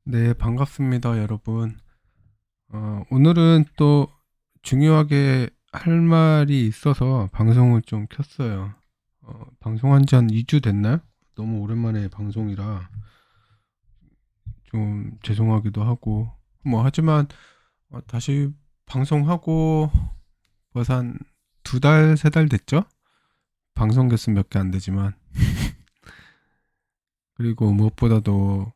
네, 반갑습니다, 여러분. 오늘은 또 중요하게 할 말이 있어서 방송을 좀 켰어요. 방송한 지 한 2주 됐나요? 너무 오랜만에 방송이라 좀 죄송하기도 하고, 하지만 다시 방송하고 벌써 한 2달, 3달 됐죠? 방송 개수 몇 개 안 되지만. 그리고 무엇보다도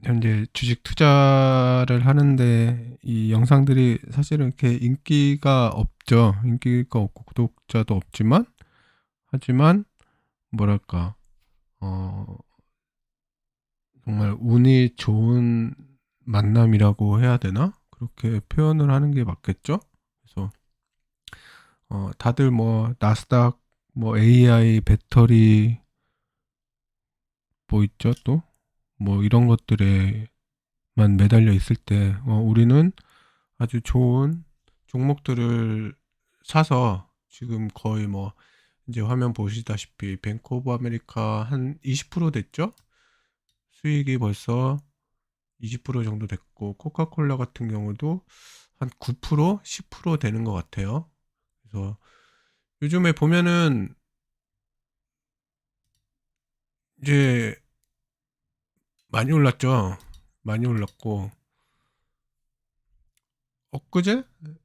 현재 주식 투자를 하는데 이 영상들이 사실은 이렇게 인기가 없죠. 인기가 없고 구독자도 없지만 하지만 뭐랄까 어 정말 운이 좋은 만남이라고 해야 되나? 그렇게 표현을 하는 게 맞겠죠? 그래서 다들 뭐 나스닥 뭐 AI 배터리 뭐 있죠 또? 뭐 이런 것들에만 매달려 있을 때 우리는 아주 좋은 종목들을 사서 지금 거의 뭐 이제 화면 보시다시피 뱅크 오브 아메리카 한 20% 됐죠? 수익이 벌써 20% 정도 됐고 코카콜라 같은 경우도 한 9%, 10% 되는 것 같아요. 그래서 요즘에 보면은 이제 많이 올랐죠. 많이 올랐고 엊그제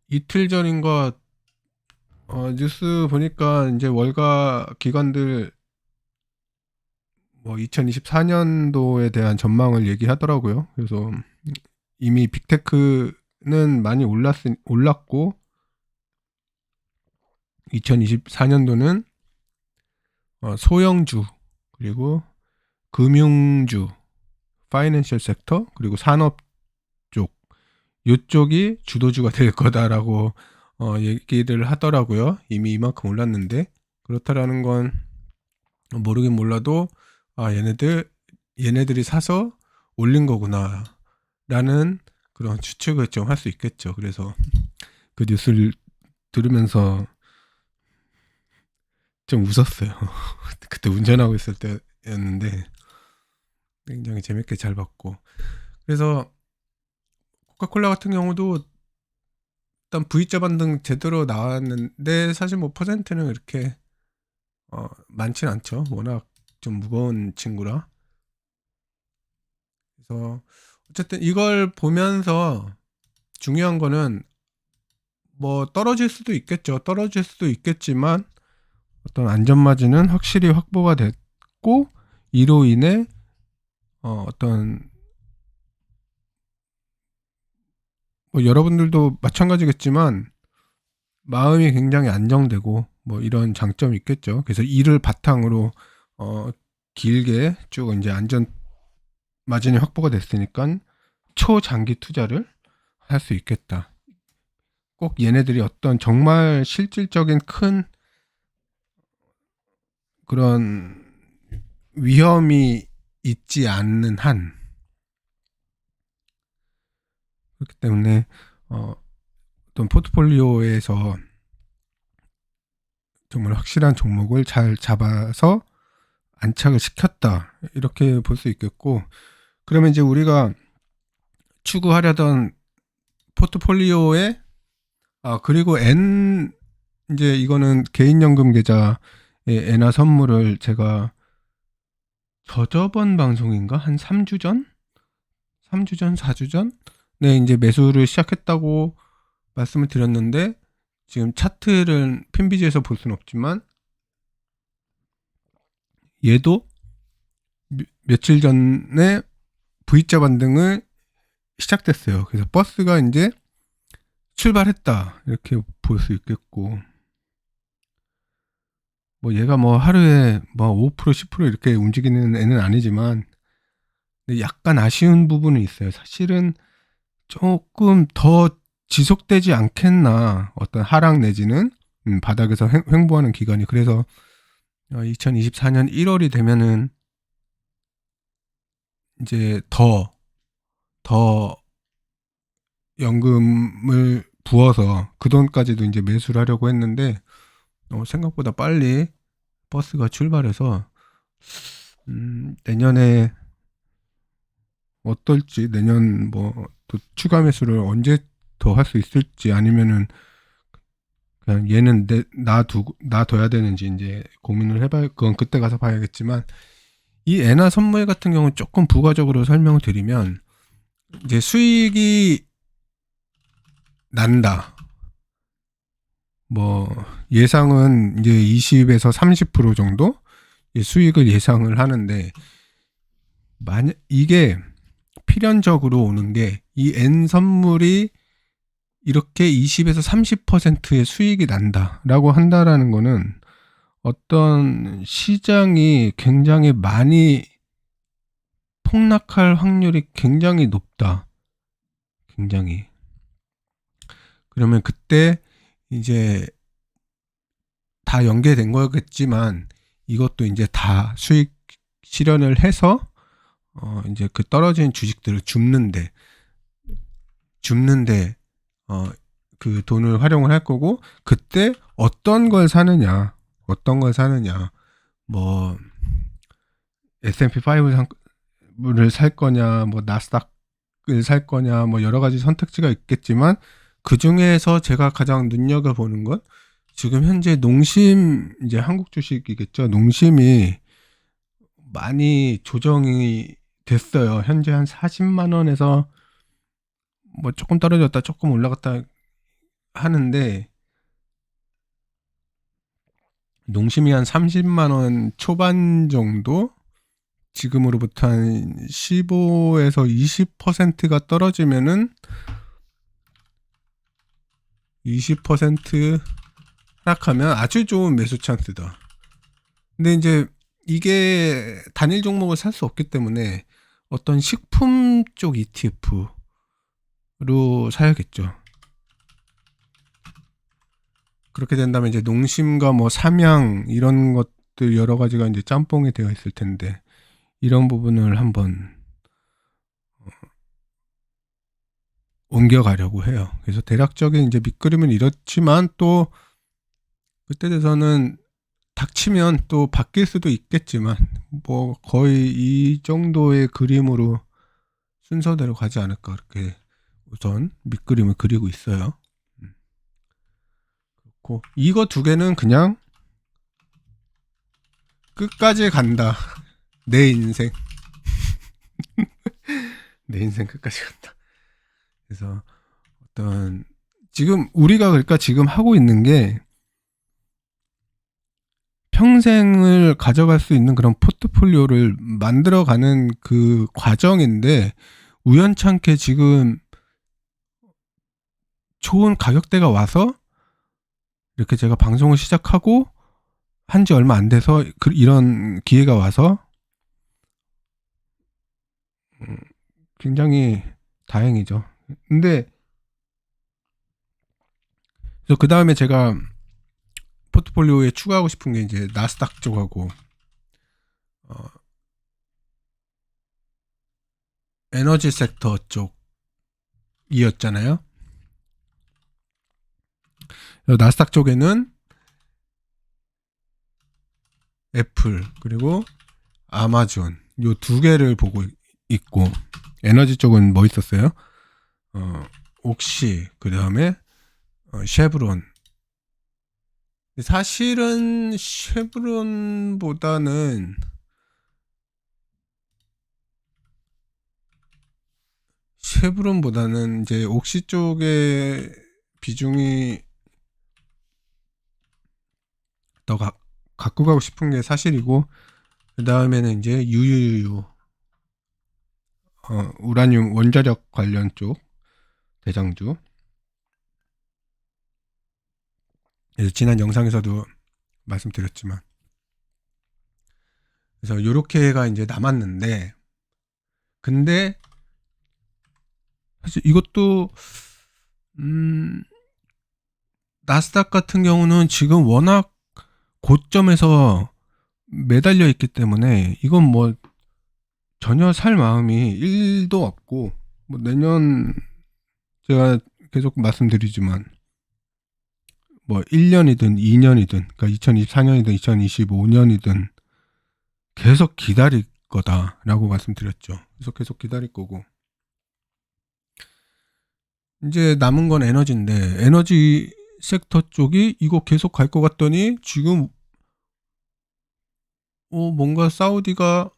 이틀 전인가 뉴스 보니까 이제 월가 기관들 뭐 2024년도에 대한 전망을 얘기하더라고요. 그래서 이미 빅테크는 많이 올랐고 2024년도는 소형주 그리고 금융주, 파이낸셜 섹터 그리고 산업 쪽 요쪽이 주도주가 될 거다라고 얘기를 하더라고요. 이미 이만큼 올랐는데 그렇다라는 건 모르긴 몰라도 얘네들이 사서 올린 거구나라는 그런 추측을 좀 할 수 있겠죠. 그래서 그 뉴스를 들으면서 좀 웃었어요. 그때 운전하고 있을 때였는데 굉장히 재밌게 잘 봤고 그래서 코카콜라 같은 경우도 일단 V자 반등 제대로 나왔는데 사실 뭐 퍼센트는 이렇게 많진 않죠. 워낙 좀 무거운 친구라. 그래서 어쨌든 이걸 보면서 중요한 거는 뭐 떨어질 수도 있겠죠. 떨어질 수도 있겠지만 어떤 안전마진은 확실히 확보가 됐고 이로 인해 어떤 뭐 여러분들도 마찬가지겠지만 마음이 굉장히 안정되고 뭐 이런 장점이 있겠죠. 그래서 이를 바탕으로 어 길게 쭉 이제 안전 마진이 확보가 됐으니까 초장기 투자를 할 수 있겠다. 꼭 얘네들이 어떤 정말 실질적인 큰 그런 위험이 있지 않는 한 그렇기 때문에 어떤 포트폴리오에서 정말 확실한 종목을 잘 잡아서 안착을 시켰다 이렇게 볼 수 있겠고 그러면 이제 우리가 추구하려던 포트폴리오에 그리고 이제 이거는 개인연금 계좌의 엔화 선물을 제가 저저번 방송인가 한 3주 전? 3주 전, 4주 전? 네, 이제 매수를 시작했다고 말씀을 드렸는데 지금 차트를 핀비지에서 볼 수는 없지만 얘도 며칠 전에 V자 반등을 시작됐어요. 그래서 버스가 이제 출발했다 이렇게 볼 수 있겠고 뭐 얘가 뭐 하루에 뭐 5% 10% 이렇게 움직이는 애는 아니지만 근데 약간 아쉬운 부분은 있어요. 사실은 조금 더 지속되지 않겠나 어떤 하락 내지는 바닥에서 횡보하는 기간이 그래서 2024년 1월이 되면은 이제 더 연금을 부어서 그 돈까지도 이제 매수를 하려고 했는데 생각보다 빨리 버스가 출발해서 내년에 어떨지, 내년 뭐 또 추가 매수를 언제 더 할 수 있을지, 아니면은 그냥 얘는 놔둬야 되는지 이제 고민을 해봐야, 그건 그때 가서 봐야겠지만, 이 엔화 선물 같은 경우는 조금 부가적으로 설명을 드리면, 이제 수익이 난다. 뭐 예상은 이제 20에서 30% 정도 수익을 예상을 하는데, 만약 이게 필연적으로 오는 게, 이 N 선물이 이렇게 20에서 30%의 수익이 난다라고 한다라는 거는 어떤 시장이 굉장히 많이 폭락할 확률이 굉장히 높다. 굉장히. 그러면 그때 이제 다 연계된 거겠지만, 이것도 이제 다 수익 실현을 해서 이제 그 떨어진 주식들을 줍는데 그 돈을 활용을 할 거고, 그때 어떤 걸 사느냐, 뭐 S&P 500을 살 거냐, 뭐 나스닥을 살 거냐, 뭐 여러 가지 선택지가 있겠지만, 그 중에서 제가 가장 눈여겨보는 건 지금 현재 농심, 이제 한국 주식이겠죠. 농심이 많이 조정이 됐어요. 현재 한 40만 원에서 뭐 조금 떨어졌다 조금 올라갔다 하는데, 농심이 한 30만 원 초반 정도, 지금으로부터 한 15에서 20%가 떨어지면은 20% 하락하면 아주 좋은 매수 찬스다. 근데 이제 이게 단일 종목을 살 수 없기 때문에 어떤 식품 쪽 ETF로 사야겠죠. 그렇게 된다면 이제 농심과 뭐 삼양 이런 것들 여러 가지가 이제 짬뽕이 되어 있을 텐데, 이런 부분을 한번 옮겨가려고 해요. 그래서 대략적인 이제 밑그림은 이렇지만, 또 그때 돼서는 닥치면 또 바뀔 수도 있겠지만, 뭐 거의 이 정도의 그림으로 순서대로 가지 않을까, 그렇게 우선 밑그림을 그리고 있어요. 그렇고, 이거 두 개는 그냥 끝까지 간다. 내 인생. 내 인생 끝까지 간다. 그래서 어떤 지금 우리가 그러니까 지금 하고 있는 게 평생을 가져갈 수 있는 그런 포트폴리오를 만들어가는 그 과정인데, 우연찮게 지금 좋은 가격대가 와서 이렇게 제가 방송을 시작하고 한지 얼마 안 돼서 이런 기회가 와서 굉장히 다행이죠. 근데 그래서 그 다음에 제가 포트폴리오에 추가하고 싶은 게 이제 나스닥 쪽하고 에너지 섹터 쪽이었잖아요. 나스닥 쪽에는 애플 그리고 아마존 요 두 개를 보고 있고, 에너지 쪽은 뭐 있었어요? 옥시, 그 다음에 쉐브론. 사실은 쉐브론보다는 이제 옥시 쪽의 비중이 더 갖고 가고 싶은 게 사실이고, 그 다음에는 이제 유유유 우라늄 원자력 관련 쪽 대장주. 그래서 지난 영상에서도 말씀드렸지만, 그래서 요렇게가 이제 남았는데, 근데 사실 이것도 나스닥 같은 경우는 지금 워낙 고점에서 매달려 있기 때문에 이건 뭐 전혀 살 마음이 1도 없고, 뭐 내년 제가 계속 말씀드리지만 뭐 1년이든 2년이든, 그러니까 2024년이든 2025년이든 계속 기다릴 거다라고 말씀드렸죠. 그래서 계속 기다릴 거고. 이제 남은 건 에너지인데 에너지 섹터 쪽이 이거 계속 갈 것 같더니 지금 뭔가 사우디가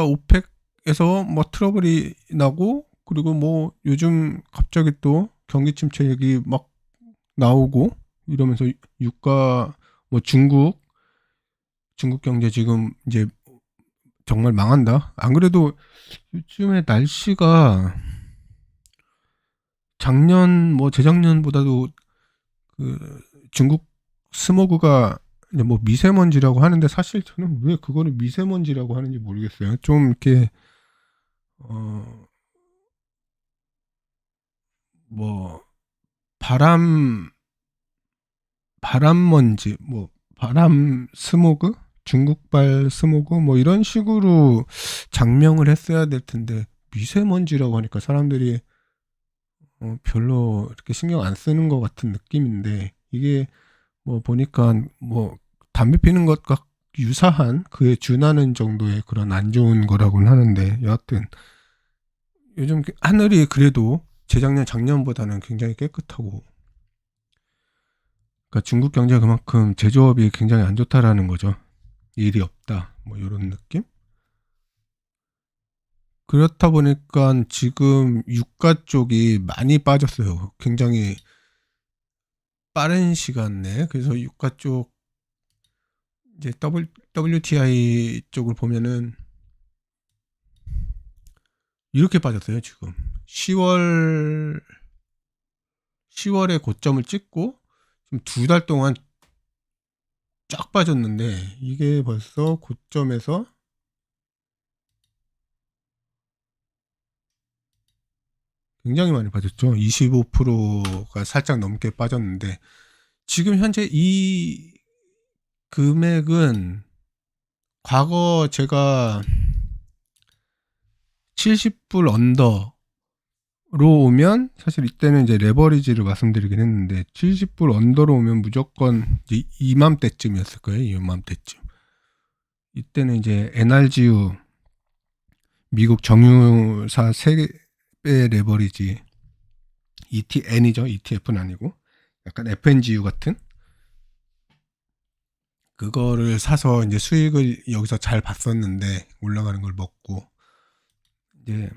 오펙에서 뭐 트러블이 나고, 그리고 뭐 요즘 갑자기 또 경기 침체 얘기 막 나오고 이러면서 유가, 뭐 중국 경제 지금 이제 정말 망한다. 안 그래도 요즘에 날씨가 작년 뭐 재작년보다도 그 중국 스모그가 이제 뭐 미세먼지라고 하는데, 사실 저는 왜 그거를 미세먼지라고 하는지 모르겠어요. 좀 이렇게 뭐 바람먼지, 뭐 바람 스모그, 중국발 스모그 뭐 이런 식으로 장명을 했어야 될 텐데, 미세먼지라고 하니까 사람들이 별로 이렇게 신경 안 쓰는 것 같은 느낌인데, 이게 뭐 보니까 뭐 담배 피는 것과 유사한, 그에 준하는 정도의 그런 안 좋은 거라고는 하는데, 여하튼 요즘 하늘이 그래도 재작년 작년보다는 굉장히 깨끗하고, 그러니까 중국 경제가 그만큼 제조업이 굉장히 안 좋다라는 거죠. 일이 없다, 뭐 이런 느낌. 그렇다 보니까 지금 유가 쪽이 많이 빠졌어요. 굉장히 빠른 시간 내에. 그래서 유가 쪽 이제 WTI 쪽을 보면은 이렇게 빠졌어요. 지금 10월에 고점을 찍고 지금 2달 동안 쫙 빠졌는데, 이게 벌써 고점에서 굉장히 많이 빠졌죠. 25%가 살짝 넘게 빠졌는데, 지금 현재 이 금액은 과거 제가 70불 언더로 오면, 사실 이때는 이제 레버리지를 말씀드리긴 했는데, 70불 언더로 오면 무조건 이제 이맘때쯤이었을 거예요. 이맘때쯤. 이때는 이제 NRGU, 미국 정유사 3배 레버리지, ETN이죠. ETF는 아니고 약간 FNGU 같은 그거를 사서 이제 수익을 여기서 잘 봤었는데, 올라가는 걸 먹고 이제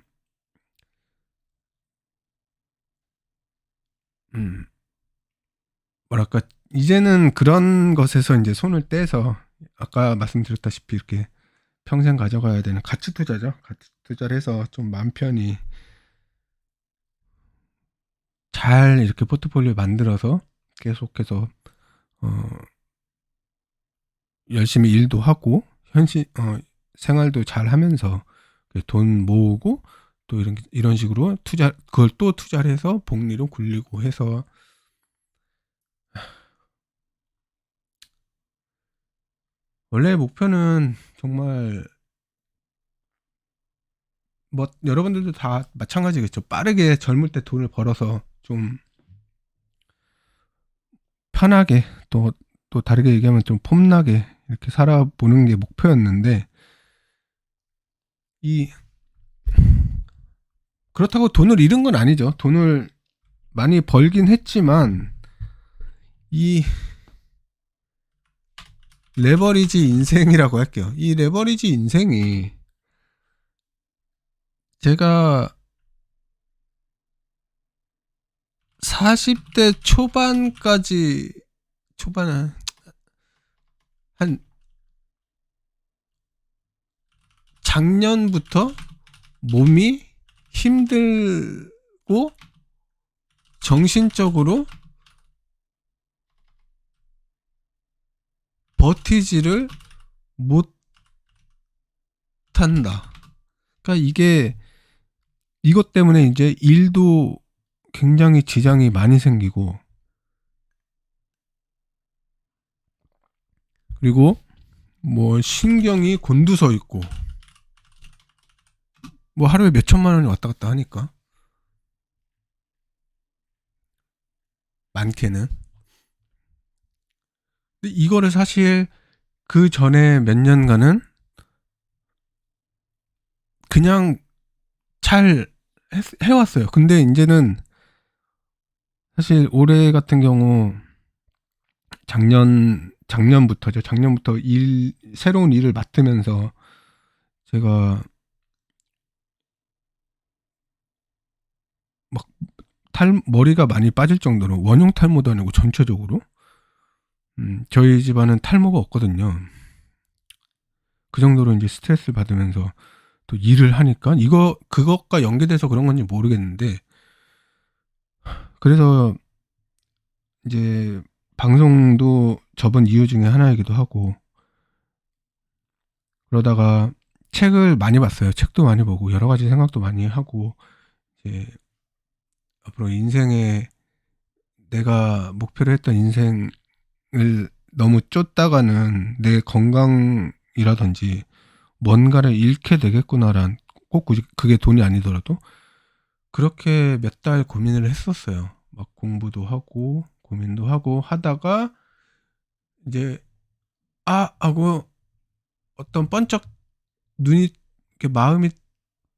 뭐랄까, 이제는 그런 것에서 이제 손을 떼서, 아까 말씀드렸다시피 이렇게 평생 가져가야 되는 가치 투자죠. 가치 투자를 해서 좀 마음 편히 잘 이렇게 포트폴리오 만들어서 계속해서 열심히 일도 하고 생활도 잘 하면서 돈 모으고, 또 이런 식으로 그걸 또 투자를 해서 복리로 굴리고 해서, 원래 목표는 정말 뭐 여러분들도 다 마찬가지겠죠. 빠르게 젊을 때 돈을 벌어서 좀 편하게, 또 다르게 얘기하면 좀 폼나게 이렇게 살아보는 게 목표였는데, 그렇다고 돈을 잃은 건 아니죠. 돈을 많이 벌긴 했지만, 이 레버리지 인생이라고 할게요. 이 레버리지 인생이, 제가 40대 초반까지, 한 작년부터 몸이 힘들고 정신적으로 버티지를 못한다. 그러니까 이것 때문에 이제 일도 굉장히 지장이 많이 생기고, 그리고 뭐 신경이 곤두서 있고, 뭐 하루에 몇 천만 원이 왔다 갔다 하니까, 많게는. 근데 이거를 사실 그 전에 몇 년간은 그냥 잘 해왔어요. 근데 이제는 사실 올해 같은 경우 작년부터죠. 작년부터 새로운 일을 맡으면서 제가 막 머리가 많이 빠질 정도로 원형 탈모도 아니고 전체적으로 저희 집안은 탈모가 없거든요. 그 정도로 이제 스트레스를 받으면서 또 일을 하니까 그것과 연계돼서 그런 건지 모르겠는데 그래서 이제 방송도 접은 이유 중에 하나이기도 하고 그러다가 책을 많이 봤어요. 책도 많이 보고 여러 가지 생각도 많이 하고 이제 앞으로 인생에 내가 목표로 했던 인생을 너무 쫓다가는 내 건강이라든지 뭔가를 잃게 되겠구나란 꼭 그게 돈이 아니더라도 그렇게 몇 달 고민을 했었어요. 막 공부도 하고 고민도 하고 하다가 이제 하고 어떤 눈이 이렇게 마음이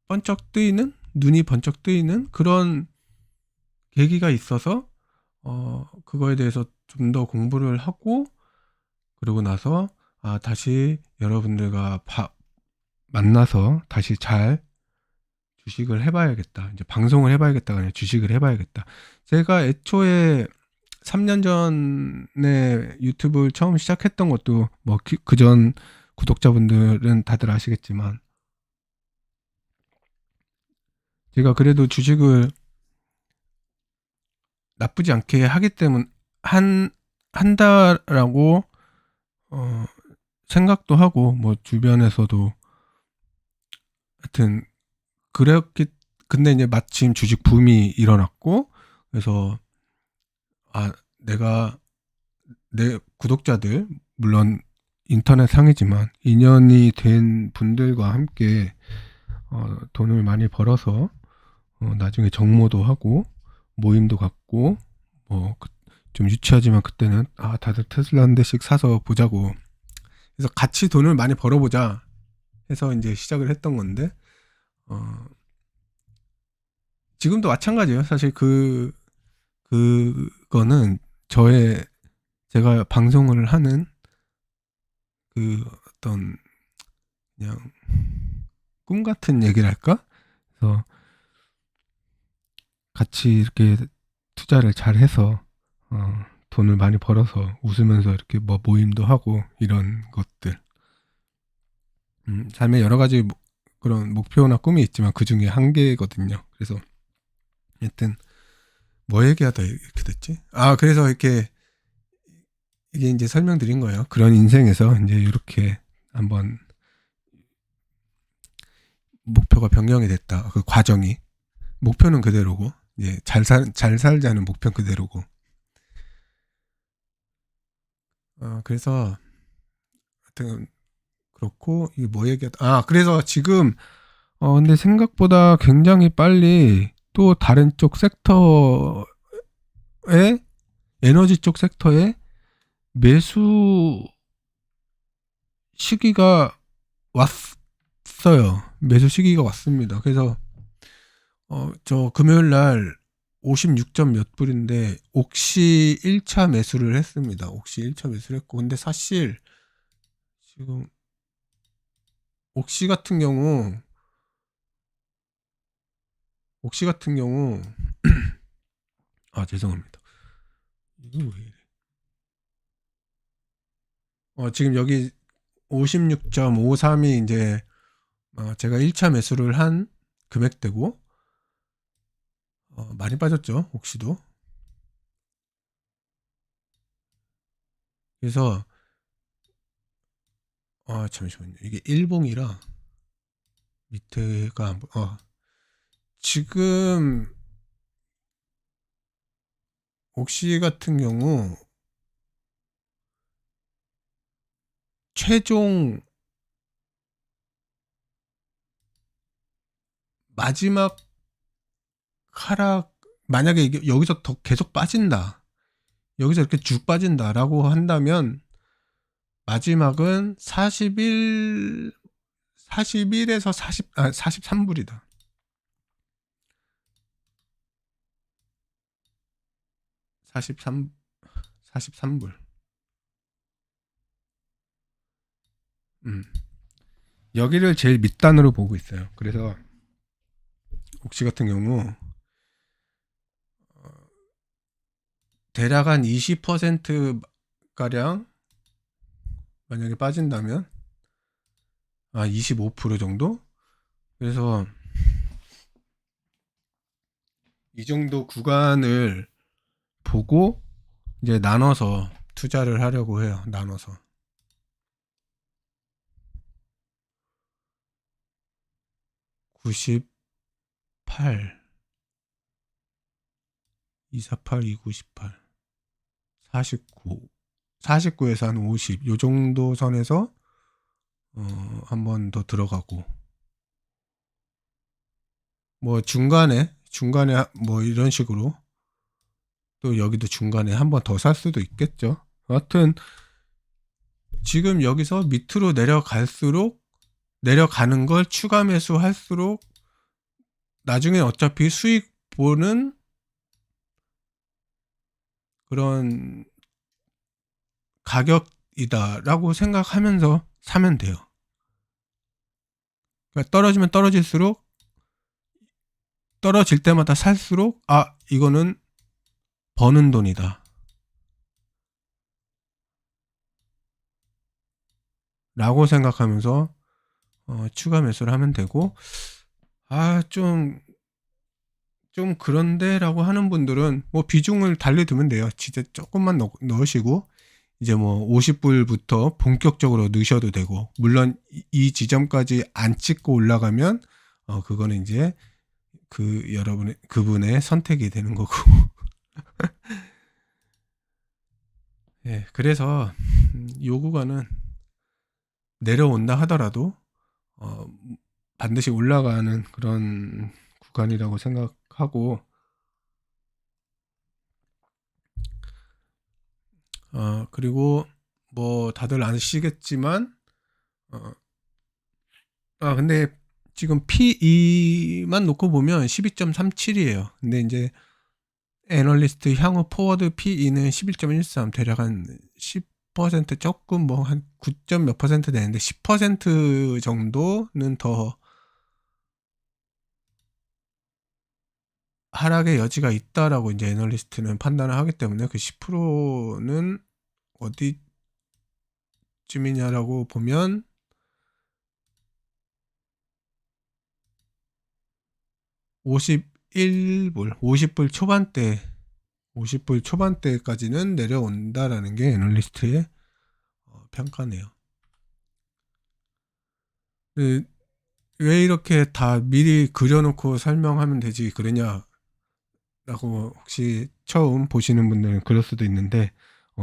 번쩍 뜨이는 눈이 번쩍 뜨이는 그런 계기가 있어서 그거에 대해서 좀 더 공부를 하고 그러고 나서 다시 여러분들과 만나서 다시 잘 주식을 해봐야겠다. 이제 방송을 해봐야겠다가 아니라 주식을 해봐야겠다. 제가 애초에 3년 전에 유튜브를 처음 시작했던 것도 뭐 그전 구독자분들은 다들 아시겠지만 제가 그래도 주식을 나쁘지 않게 하기 때문에 한다라고 생각도 하고 뭐 주변에서도 하여튼 근데 이제 마침 주식 붐이 일어났고 그래서 내가 내 구독자들 물론 인터넷 상이지만 인연이 된 분들과 함께 돈을 많이 벌어서 나중에 정모도 하고 모임도 갖고 뭐 좀 유치하지만 그때는 다들 테슬라 한 대씩 사서 보자고 그래서 같이 돈을 많이 벌어보자 해서 이제 시작을 했던 건데 지금도 마찬가지예요. 사실 그거는 제가 방송을 하는 그 어떤 그냥 꿈 같은 얘기랄까? 그래서 같이 이렇게 투자를 잘 해서 돈을 많이 벌어서 웃으면서 이렇게 뭐 모임도 하고 이런 것들 삶에 여러 가지 그런 목표나 꿈이 있지만 그 중에 한 개거든요. 그래서 하여튼 뭐 얘기하다 이렇게 됐지? 그래서 이게 이제 설명드린 거예요. 그런 인생에서 이제 이렇게 한번 목표가 변경이 됐다. 그 과정이 목표는 그대로고 이제 잘 살자는 목표 그대로고 그래서 하여튼 그렇고 이게 뭐 얘기하다 그래서 지금 근데 생각보다 굉장히 빨리 또 다른 쪽 섹터에 에너지 쪽 섹터에 매수 시기가 왔어요. 매수 시기가 왔습니다. 그래서 저 금요일 날 56점 몇 불인데 옥시 1차 매수를 했습니다. 옥시 1차 매수를 했고 근데 사실 지금 옥시 같은 경우 죄송합니다. 이거 왜 이래? 지금 여기 56.53이 이제 제가 1차 매수를 한 금액대고 많이 빠졌죠. 옥시도. 그래서 잠시만요. 이게 일봉이라 밑에가 지금 옥시 같은 경우 최종 마지막 하락 만약에 이게 여기서 더 계속 빠진다. 여기서 이렇게 쭉 빠진다라고 한다면 마지막은 41에서 43불이다. 43불. 여기를 제일 밑단으로 보고 있어요. 그래서 옥시 같은 경우 대략 한 20% 가량 만약에 빠진다면 25% 정도? 그래서 이 정도 구간을 보고 이제 나눠서 투자를 하려고 해요. 나눠서. 98, 248, 298, 49, 49에서 한 50, 요 정도 선에서 한 번 더 들어가고, 뭐 중간에 뭐 이런 식으로 또 여기도 중간에 한 번 더 살 수도 있겠죠. 하여튼 지금 여기서 밑으로 내려갈수록 내려가는 걸 추가 매수할수록 나중에 어차피 수익 보는 그런 가격이다라고 생각하면서 사면 돼요. 그러니까 떨어지면 떨어질수록 떨어질 때마다 살수록 이거는 버는 돈이다 라고 생각하면서 추가 매수를 하면 되고, 좀 그런데 라고 하는 분들은 뭐 비중을 달리 두면 돼요. 진짜 조금만 넣으시고 이제 뭐 50불부터 본격적으로 넣으셔도 되고, 물론 이 지점까지 안 찍고 올라가면 그거는 이제 그분의 선택이 되는 거고. 예, 그래서 요 구간은 내려온다 하더라도 반드시 올라가는 그런 구간이라고 생각하고, 그리고 뭐 다들 아시겠지만 근데 지금 P/E만 놓고 보면 12.37이에요. 근데 이제 애널리스트 향후 포워드 P/E는 11.13, 대략 한 10% 조금 뭐 한 9점 몇 퍼센트 되는데 10% 정도는 더 하락의 여지가 있다라고 이제 애널리스트는 판단을 하기 때문에 그 10%는 어디쯤이냐라고 보면 50불 초반대까지는 내려온다라는 게 애널리스트의 평가네요. 왜 이렇게 다 미리 그려놓고 설명하면 되지 그러냐 라고 혹시 처음 보시는 분들은 그럴 수도 있는데,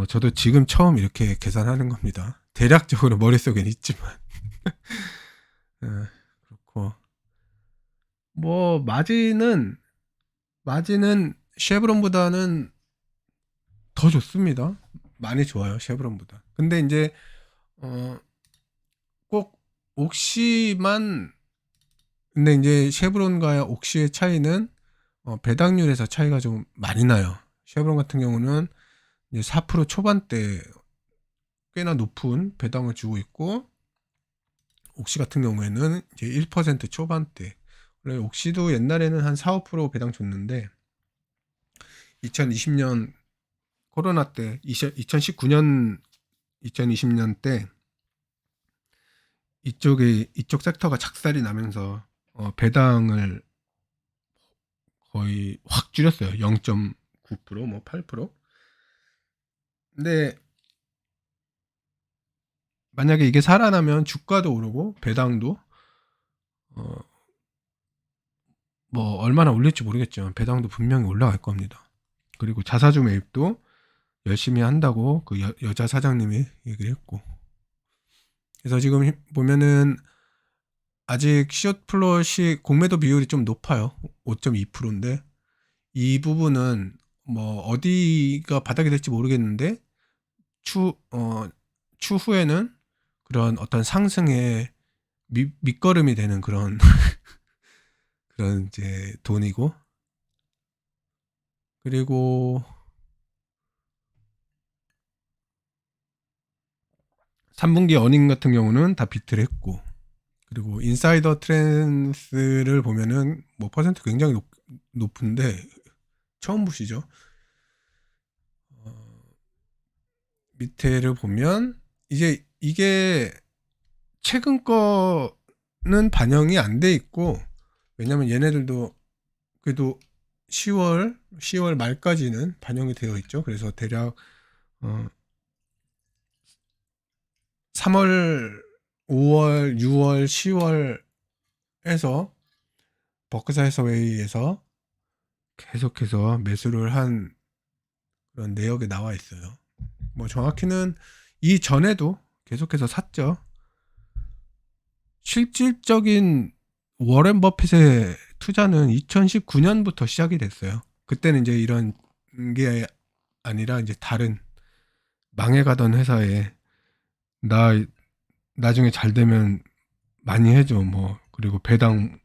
저도 지금 처음 이렇게 계산하는 겁니다. 대략적으로 머릿속엔 있지만. 그렇고 뭐 마진은 쉐브론보다는 더 좋습니다. 많이 좋아요, 쉐브론보다. 근데 이제 꼭 옥시만, 근데 이제 쉐브론과 옥시의 차이는 배당률에서 차이가 좀 많이 나요. 쉐브론 같은 경우는 이제 4% 초반대 꽤나 높은 배당을 주고 있고, 옥시 같은 경우에는 이제 1% 초반대. 원래 옥시도 옛날에는 한 4, 5% 배당 줬는데 2020년 코로나 때, 2019년 2020년 때 이쪽 섹터가 작살이 나면서 배당을 거의 확 줄였어요. 0.9%, 뭐 8%. 근데 만약에 이게 살아나면 주가도 오르고 배당도 뭐 얼마나 올릴지 모르겠지만 배당도 분명히 올라갈 겁니다. 그리고 자사주 매입도 열심히 한다고 그 여자 사장님이 얘기를 했고, 그래서 지금 보면은 아직 숏 플롯이 공매도 비율이 좀 높아요. 5.2%인데 이 부분은 뭐 어디가 바닥이 될지 모르겠는데 추후에는 그런 어떤 상승의 밑거름이 되는 그런 그런 이제 돈이고, 그리고 3분기 어닝 같은 경우는 다 비트를 했고, 그리고 인사이더 트랜스를 보면은 뭐 퍼센트 굉장히 높은데 처음 보시죠? 어, 밑에를 보면 이제 이게 최근 거는 반영이 안 돼 있고, 왜냐면 얘네들도 그래도 10월 말까지는 반영이 되어 있죠. 그래서 대략 3월, 5월, 6월, 10월에서 버크사 해서웨이에서 계속해서 매수를 한 그런 내역에 나와 있어요. 뭐 정확히는 이전에도 계속해서 샀죠. 실질적인 워렌 버핏의 투자는 2019년부터 시작이 됐어요. 그때는 이제 이런 게 아니라 이제 다른 망해가던 회사에 나 나중에 잘 되면 많이 해줘 뭐, 그리고 배당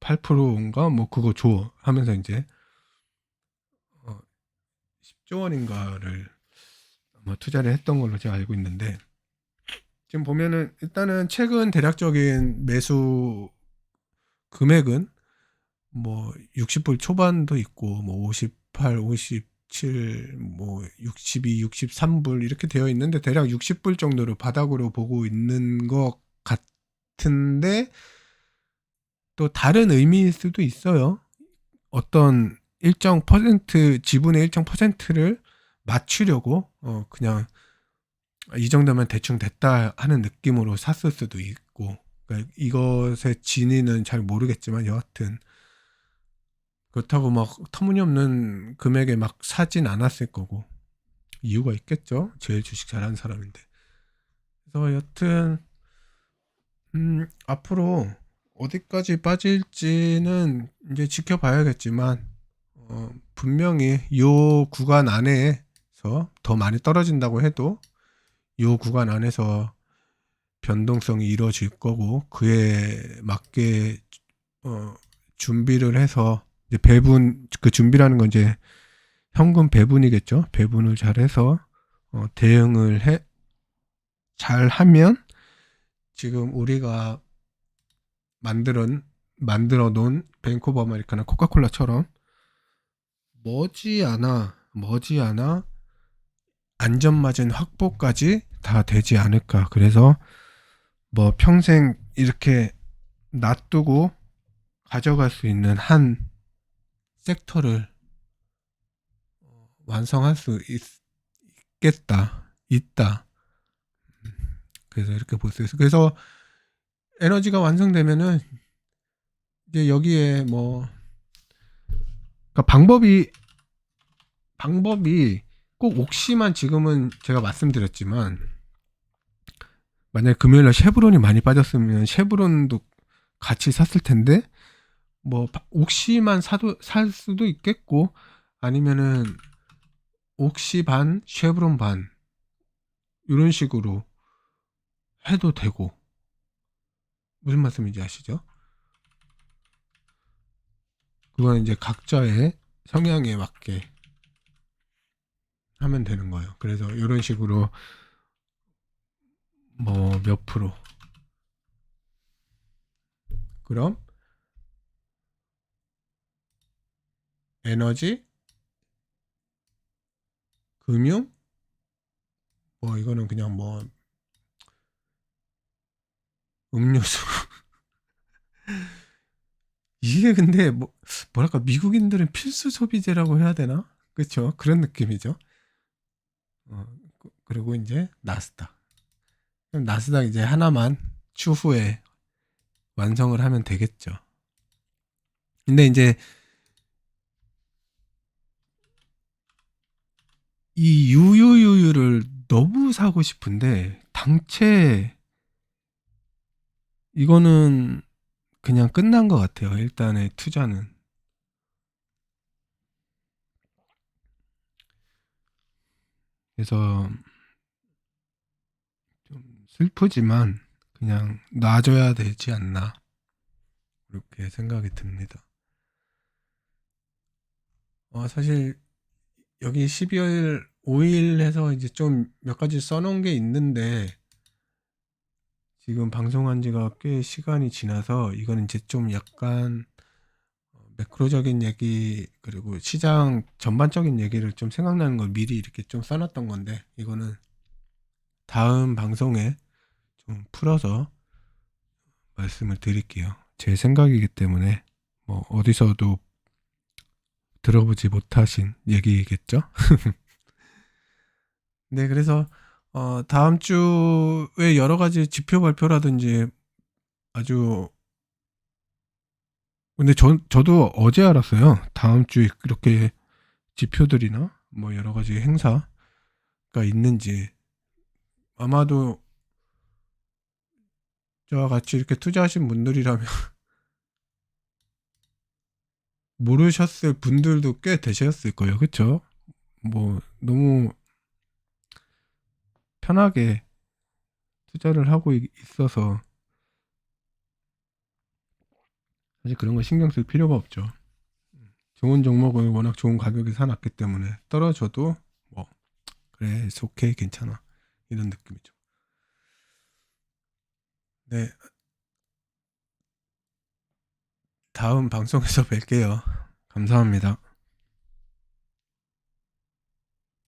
8%인가 뭐 그거 줘 하면서 이제 10조 원인가를 뭐 투자를 했던 걸로 제가 알고 있는데, 지금 보면은 일단은 최근 대략적인 매수 금액은 뭐 60불 초반도 있고 뭐 58, 57, 뭐 62, 63불 이렇게 되어 있는데 대략 60불 정도를 바닥으로 보고 있는 것 같은데, 또 다른 의미일 수도 있어요. 어떤 일정 퍼센트, 지분의 일정 퍼센트를 맞추려고 그냥 이 정도면 대충 됐다 하는 느낌으로 샀을 수도 있고, 그러니까 이것의 진위는 잘 모르겠지만 여하튼 그렇다고 막 터무니없는 금액에 막 사진 않았을 거고 이유가 있겠죠. 제일 주식 잘하는 사람인데. 그래서 여튼 앞으로 어디까지 빠질지는 이제 지켜봐야겠지만 분명히 요 구간 안에서 더 많이 떨어진다고 해도 요 구간 안에서 변동성이 이루어질 거고, 그에 맞게 준비를 해서 이제 배분, 그 준비라는 건 이제 현금 배분이겠죠. 배분을 잘 해서 대응을 잘 하면 지금 우리가 만들어 놓은 뱅크 오브 아메리카나 코카콜라처럼 머지않아 안전마진 확보까지 다 되지 않을까. 그래서 뭐 평생 이렇게 놔두고 가져갈 수 있는 한 섹터를 완성할 수 있다. 그래서 이렇게 볼 수 있어. 그래서 에너지가 완성되면은 이제 여기에 뭐, 그러니까 방법이 꼭 옥시만 지금은 제가 말씀드렸지만, 만약에 금요일날 쉐브론이 많이 빠졌으면 쉐브론도 같이 샀을 텐데, 뭐 옥시만 살 수도 있겠고, 아니면은 옥시 반 쉐브론 반 이런 식으로 해도 되고. 무슨 말씀인지 아시죠? 그건 이제 각자의 성향에 맞게 하면 되는 거예요. 그래서 이런 식으로 뭐 몇 프로, 그럼 에너지, 금융, 뭐 이거는 그냥 뭐 음료수. 이게 근데 뭐랄까, 미국인들은 필수 소비재라고 해야 되나? 그렇죠? 그런 느낌이죠. 어, 그리고 이제 나스닥. 그럼 나스닥 이제 하나만 추후에 완성을 하면 되겠죠. 근데 이제 이 유유유유를 너무 사고 싶은데 당최 이거는 그냥 끝난 것 같아요. 일단의 투자는. 그래서 좀 슬프지만 그냥 놔줘야 되지 않나 그렇게 생각이 듭니다. 사실 여기 12월 5일 해서 이제 좀 몇 가지 써놓은 게 있는데 지금 방송한 지가 꽤 시간이 지나서 이건 이제 좀 약간 매크로적인 얘기 그리고 시장 전반적인 얘기를 좀 생각나는 걸 미리 이렇게 좀 써놨던 건데 이거는 다음 방송에 좀 풀어서 말씀을 드릴게요. 제 생각이기 때문에 뭐 어디서도 들어보지 못하신 얘기겠죠? 네, 그래서 다음 주에 여러 가지 지표 발표라든지 아주 근데 저도 어제 알았어요. 다음 주에 이렇게 지표들이나 뭐 여러 가지 행사가 있는지 아마도 저와 같이 이렇게 투자하신 분들이라면 모르셨을 분들도 꽤 되셨을 거예요. 그쵸? 뭐 너무 편하게 투자를 하고 있어서 사실 그런 거 신경 쓸 필요가 없죠. 좋은 종목을 워낙 좋은 가격에 사놨기 때문에 떨어져도 뭐 그래, 오케이, 괜찮아 이런 느낌이죠. 네, 다음 방송에서 뵐게요. 감사합니다.